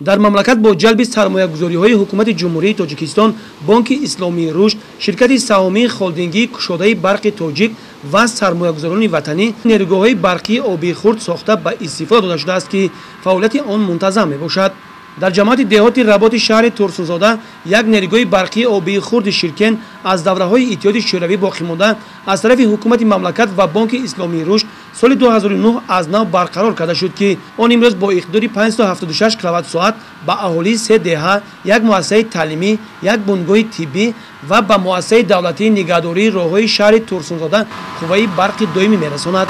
дар мамлакат бо ҷалби сармоягузориҳои ҳукумати ҷумҳурии Тоҷикистон, Бонки Исломии Рушд, ширкати саҳомии холдингии кушодаи барқи тоҷик ва сармоягузорони ватанӣ нерӯгоҳҳои барқии обии хурд сохта ба истифода дода шудааст, ки фаъолияти он мунтазам мебошад. дар ҷамоати деҳоти Работи шаҳри Турсунзода як нерӯгоҳи барқии обии хурди Ширкен аз давраҳои иттиҳоди шӯравӣ боқимонда аз тарафи ҳукумати мамлакат ва Бонки Исломии Рушд соли 2009 аз нав барқарор карда шуд, ки он имрӯз бо иқтидори 576 киловатт-соат ба аҳолии 3 деҳа, як муассисаи таълимӣ, як бунгоҳи тиббӣ ва ба муассисаи давлатии нигаҳдории роҳҳои шаҳри Турсунзода қувваи барқи доимӣ мерасонад.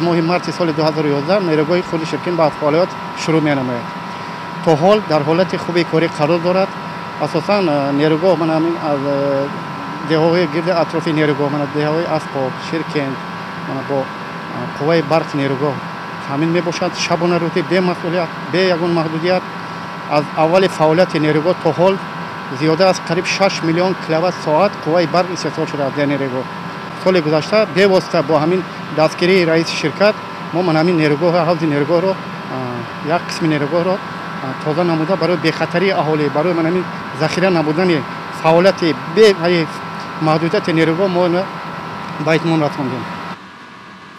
моҳи марти соли 2011 нерӯгоҳи хурди Ширкен ба фаъолият шурӯъ менамояд. То ҳол дар ҳолати хуби корӣ қарор дорад. асосан нерӯгоҳ мана ҳамин аз деҳаҳои гирди атрофи нерӯгоҳ мана деҳаҳои Аспоб, Ширкен мана бо қувваи барқ нерӯгоҳ таъмин мебошад. шабона рӯзӣ бемасъулият, бе ягон маҳдудият. аз аввали фаъолияти нерӯгоҳ то ҳол зиёда аз қариб 6 миллион киловатт-соат қувваи барқ истеҳсол шудааст дар нерӯгоҳ. соли гузашта бевосита бо ҳамин дастгирии раиси ширкат мо ман ҳамин нерӯгоҳ ҳавзи нерӯгоҳро як қисми нерӯгоҳро тоза намуда барои бехатарии аҳолӣ, барои ман ҳамин захира набудани фаъолияти бе маҳдудияти нерӯгоҳ мо ба итмом расондем.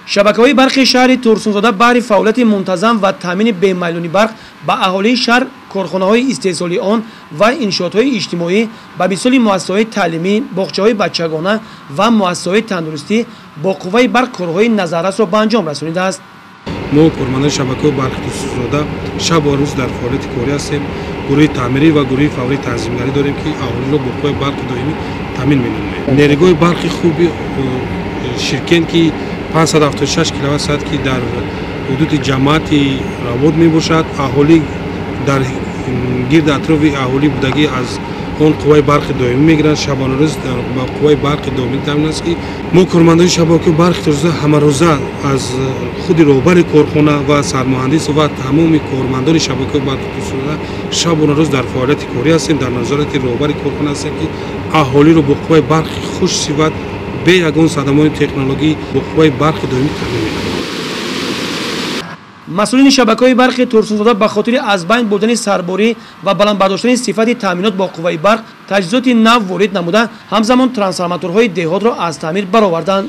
шабакаҳои барқи шаҳри Турсунзода баҳри фаъолияти мунтазам ва таъмини бемайлони барқ ба аҳолии шаҳр, корхонаҳои истеҳсолии он ва иншоотҳои иҷтимоӣ ба мисоли муассисаҳои таълимӣ, боғчаҳои бачагона ва муассисаҳои тандурустӣ бо қувваи барқ корҳои назаррасро ба анҷом расонидааст. мо кормандаи шабакаҳои барқи Турсунзода шабу рӯз дар фаъолияти корӣ ҳастем. гурӯҳи таъмирӣ ва гурӯҳи фаврии танзимгарӣ дорем, ки аҳолиро бо қувваи барқи доимӣ таъмин менамоем. нерӯгоҳи барқи хуби Ширкен ки 576 киловатт-соат ки дар ҳудуди ҷамоати Равод мебошад, аҳолӣ дар гирди атрофи аҳолӣ будагӣ аз он қувваи барқи доимӣ мегиранд. шабонарӯз ба қувваи барқи доимӣ таъмин аст, ки мо кормандаи шабакаи барқи Турсунзода ҳамарӯза аз худи роҳбари корхона ва сармуҳандис ва тамоми кормандони шабакаи барқи Турсунзода шабонарӯз дар фаъолияти корӣ ҳастем, дар назорати роҳбари корхона ҳастем, ки аҳолиро бо қувваи барқи хушсифат бе ягон садамони технологӣ бо қувваи барқи доимӣ таъмин мекунем. масъулини шабакаҳои барқи Турсунзода ба хотири аз байн бурдани сарборӣ ва баландбардоштани сифати таъминот бо қувваи барқ таҷҳизоти нав ворид намуда, ҳамзамон трансформаторҳои деҳотро аз таъмир бароварданд.